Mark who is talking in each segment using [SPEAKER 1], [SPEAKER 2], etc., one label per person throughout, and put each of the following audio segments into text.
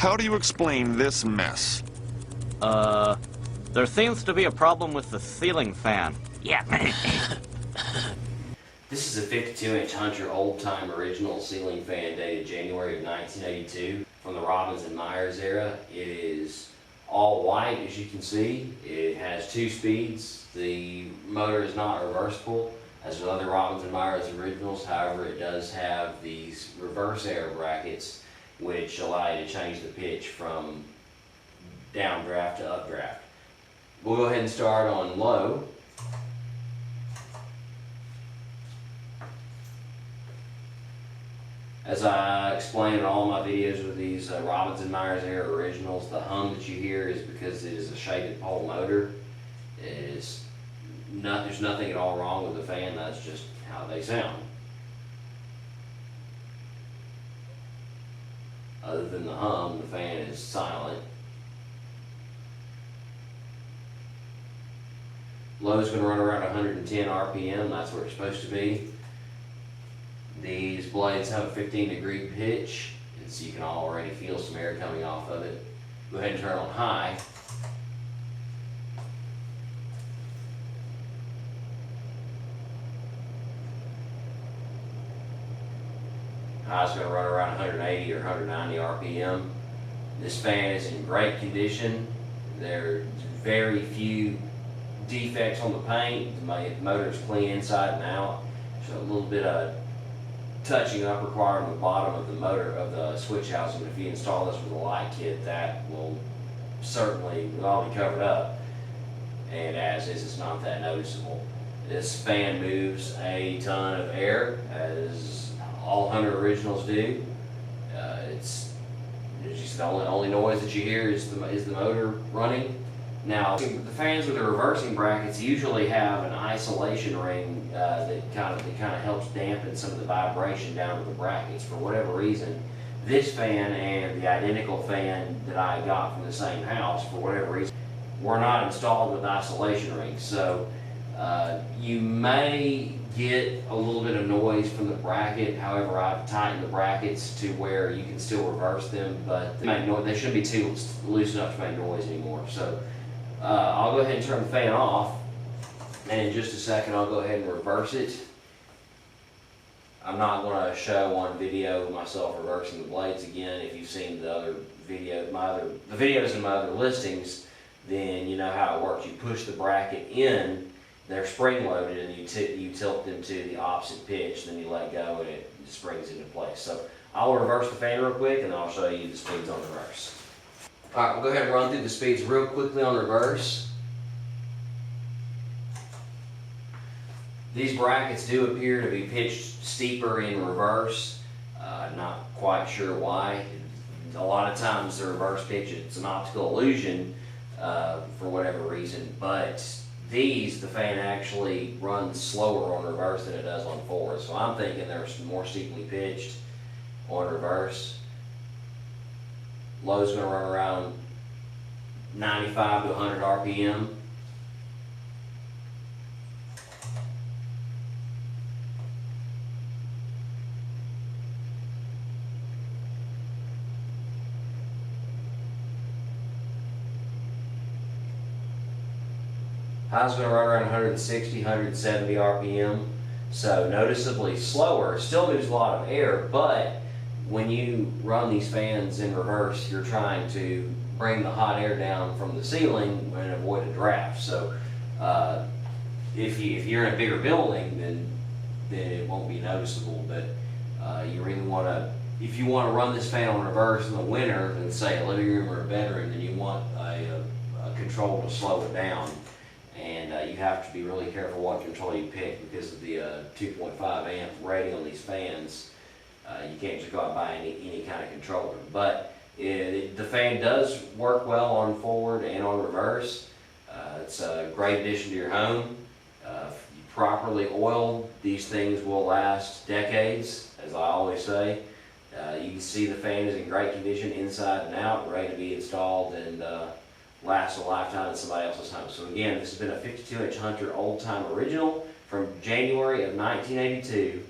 [SPEAKER 1] How do you explain this mess?
[SPEAKER 2] There seems to be a problem with the ceiling fan.
[SPEAKER 3] Yeah.
[SPEAKER 4] This is a 52-inch Hunter old-time original ceiling fan dated January of 1982 from the Reverse-Aire era. It is all white, as you can see. It has 2 speeds. The motor is not reversible, as with other Reverse-Aire originals. However, it does have these Reverse-Aire brackets, which allow you to change the pitch from downdraft to updraft. We'll go ahead and start on low. As I explain in all my videos with these Reverse-Aire originals, the hum that you hear is because it is a shaded pole motor. There's nothing at all wrong with the fan, that's just how they sound. Other than the hum, the fan is silent. Low is going to run around 110 RPM, that's where it's supposed to be. These blades have a 15-degree pitch, and so you can already feel some air coming off of it. Go ahead and turn on high. High is going to run around 180 or 190 RPM. This fan is in great condition. There's very few defects on the paint. The motor is clean inside and out. So a little bit of touching up required on the bottom of the motor of the switch housing. If you install this with a light kit, that will certainly all be covered up. And as is, it's not that noticeable. This fan moves a ton of air, as all Hunter originals do. It's just the only noise that you hear is the motor running. Now, the fans with the reversing brackets usually have an isolation ring that kind of helps dampen some of the vibration down to the brackets. For whatever reason, this fan and the identical fan that I got from the same house, for whatever reason, were not installed with isolation rings. So you may get a little bit of noise from the bracket. However, I've tightened the brackets to where you can still reverse them, but they shouldn't be too loose enough to make noise anymore. So I'll go ahead and turn the fan off, and in just a second I'll go ahead and reverse it. I'm not going to show on video myself reversing the blades again. If you've seen the other video, the videos in my other listings, then you know how it works. You push the bracket in, they're spring loaded, and you tilt them to the opposite pitch, then you let go and it springs into place. So I'll reverse the fan real quick, and then I'll show you the speeds on reverse. Alright, we'll go ahead and run through the speeds real quickly on reverse. These brackets do appear to be pitched steeper in reverse. Not quite sure why. A lot of times the reverse pitch, it's an optical illusion for whatever reason, but the fan actually runs slower on reverse than it does on forward. So I'm thinking they're more steeply pitched on reverse. Low is going to run around 95 to 100 RPM. High is going to run around 160, 170 RPM. So noticeably slower. Still moves a lot of air, but when you run these fans in reverse, you're trying to bring the hot air down from the ceiling and avoid a draft. So if you're in a bigger building, then it won't be noticeable. But you really want to, if you want to run this fan on reverse in the winter, in say a living room or a bedroom, then you want a control to slow it down. And you have to be really careful what control you pick because of the 2.5 amp rating on these fans. You can't just go out and buy any kind of controller. But the fan does work well on forward and on reverse. It's a great addition to your home. If you properly oiled, these things will last decades, as I always say. You can see the fan is in great condition inside and out, ready to be installed and last a lifetime in somebody else's home. So again, this has been a 52-inch Hunter old-time original from January of 1982.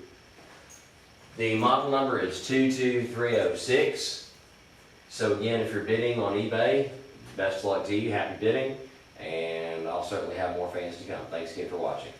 [SPEAKER 4] The model number is 22306. So again, if you're bidding on eBay, best of luck to you, happy bidding, and I'll certainly have more fans to come. Thanks again for watching.